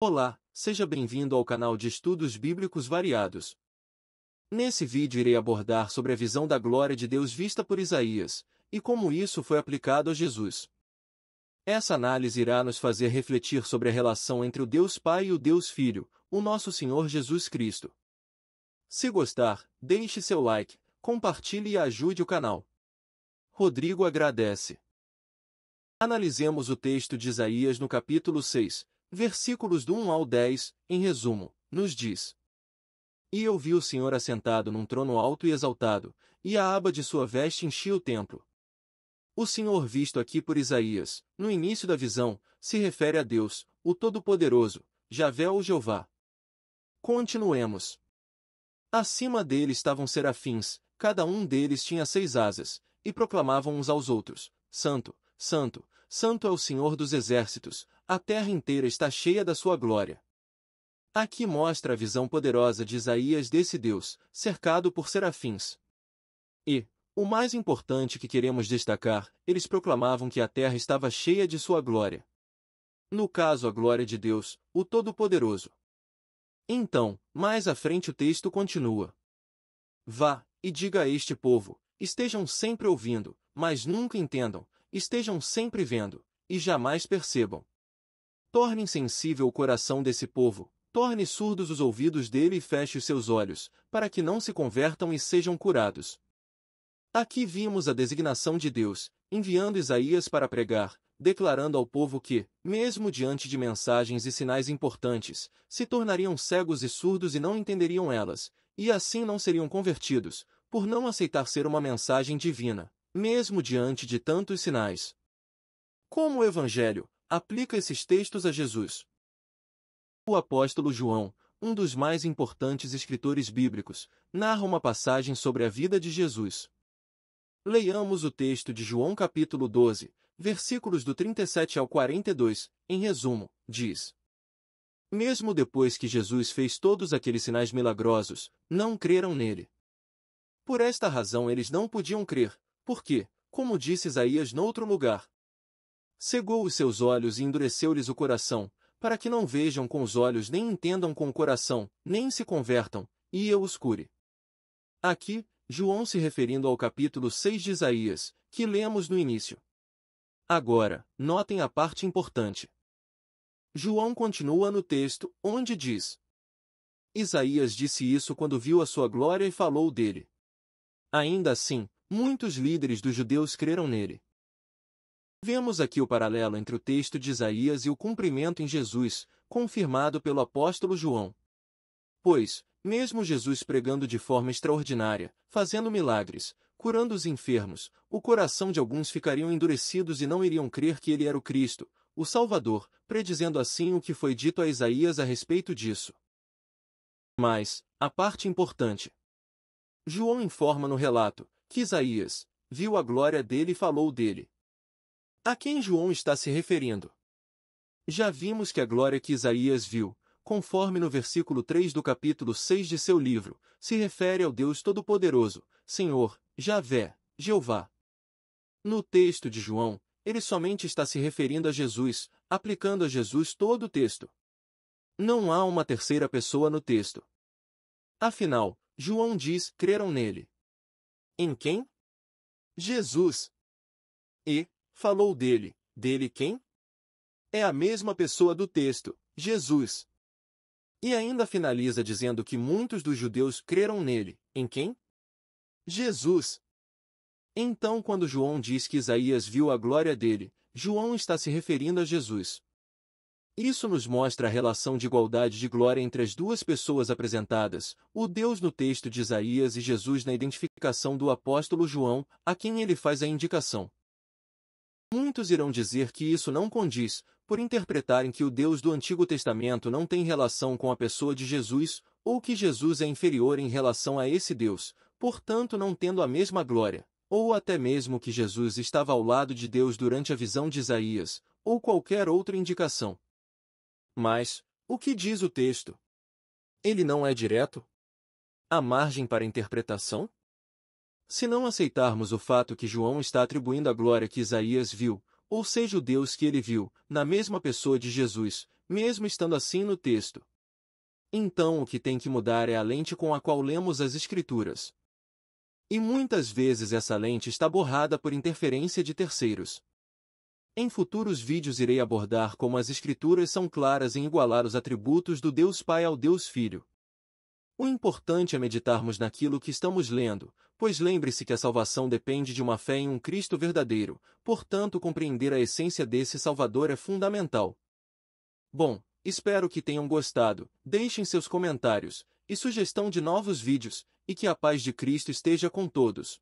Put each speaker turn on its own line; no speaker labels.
Olá, seja bem-vindo ao canal de Estudos Bíblicos Variados. Nesse vídeo irei abordar sobre a visão da glória de Deus vista por Isaías, e como isso foi aplicado a Jesus. Essa análise irá nos fazer refletir sobre a relação entre o Deus Pai e o Deus Filho, o nosso Senhor Jesus Cristo. Se gostar, deixe seu like, compartilhe e ajude o canal. Rodrigo agradece. Analisemos o texto de Isaías no capítulo 6. Versículos do 1 ao 10, em resumo, nos diz: E eu vi o Senhor assentado num trono alto e exaltado, e a aba de sua veste enchia o templo. O Senhor visto aqui por Isaías, no início da visão, se refere a Deus, o Todo-Poderoso, Javé ou Jeová. Continuemos. Acima dele estavam serafins, cada um deles tinha 6 asas, e proclamavam uns aos outros: Santo, Santo, Santo é o Senhor dos exércitos, a terra inteira está cheia da sua glória. Aqui mostra a visão poderosa de Isaías desse Deus, cercado por serafins. E, o mais importante que queremos destacar, eles proclamavam que a terra estava cheia de sua glória. No caso, a glória de Deus, o Todo-Poderoso. Então, mais à frente o texto continua. Vá, e diga a este povo: estejam sempre ouvindo, mas nunca entendam, estejam sempre vendo, e jamais percebam. Torne insensível o coração desse povo, torne surdos os ouvidos dele e feche os seus olhos, para que não se convertam e sejam curados. Aqui vimos a designação de Deus, enviando Isaías para pregar, declarando ao povo que, mesmo diante de mensagens e sinais importantes, se tornariam cegos e surdos e não entenderiam elas, e assim não seriam convertidos, por não aceitar ser uma mensagem divina, mesmo diante de tantos sinais. Como o Evangelho aplica esses textos a Jesus? O apóstolo João, um dos mais importantes escritores bíblicos, narra uma passagem sobre a vida de Jesus. Leiamos o texto de João capítulo 12, versículos do 37 ao 42, em resumo, diz: Mesmo depois que Jesus fez todos aqueles sinais milagrosos, não creram nele. Por esta razão eles não podiam crer, porque, como disse Isaías noutro lugar, cegou os seus olhos e endureceu-lhes o coração, para que não vejam com os olhos nem entendam com o coração, nem se convertam, e eu os cure. Aqui, João se referindo ao capítulo 6 de Isaías, que lemos no início. Agora, notem a parte importante. João continua no texto, onde diz: Isaías disse isso quando viu a sua glória e falou dele. Ainda assim, muitos líderes dos judeus creram nele. Vemos aqui o paralelo entre o texto de Isaías e o cumprimento em Jesus, confirmado pelo apóstolo João. Pois, mesmo Jesus pregando de forma extraordinária, fazendo milagres, curando os enfermos, o coração de alguns ficariam endurecidos e não iriam crer que ele era o Cristo, o Salvador, predizendo assim o que foi dito a Isaías a respeito disso. Mas, a parte importante. João informa no relato, que Isaías viu a glória dele e falou dele. A quem João está se referindo? Já vimos que a glória que Isaías viu, conforme no versículo 3 do capítulo 6 de seu livro, se refere ao Deus Todo-Poderoso, Senhor, Javé, Jeová. No texto de João, ele somente está se referindo a Jesus, aplicando a Jesus todo o texto. Não há uma terceira pessoa no texto. Afinal, João diz: creram nele. Em quem? Jesus. E falou dele. Dele quem? É a mesma pessoa do texto, Jesus. E ainda finaliza dizendo que muitos dos judeus creram nele. Em quem? Jesus. Então, quando João diz que Isaías viu a glória dele, João está se referindo a Jesus. Isso nos mostra a relação de igualdade de glória entre as duas pessoas apresentadas, o Deus no texto de Isaías e Jesus na identificação do apóstolo João, a quem ele faz a indicação. Muitos irão dizer que isso não condiz, por interpretarem que o Deus do Antigo Testamento não tem relação com a pessoa de Jesus, ou que Jesus é inferior em relação a esse Deus, portanto não tendo a mesma glória, ou até mesmo que Jesus estava ao lado de Deus durante a visão de Isaías, ou qualquer outra indicação. Mas, o que diz o texto? Ele não é direto? Há margem para interpretação? Se não aceitarmos o fato que João está atribuindo a glória que Isaías viu, ou seja o Deus que ele viu, na mesma pessoa de Jesus, mesmo estando assim no texto. Então o que tem que mudar é a lente com a qual lemos as Escrituras. E muitas vezes essa lente está borrada por interferência de terceiros. Em futuros vídeos irei abordar como as Escrituras são claras em igualar os atributos do Deus Pai ao Deus Filho. O importante é meditarmos naquilo que estamos lendo, pois lembre-se que a salvação depende de uma fé em um Cristo verdadeiro, portanto compreender a essência desse Salvador é fundamental. Bom, espero que tenham gostado, deixem seus comentários e sugestão de novos vídeos, e que a paz de Cristo esteja com todos.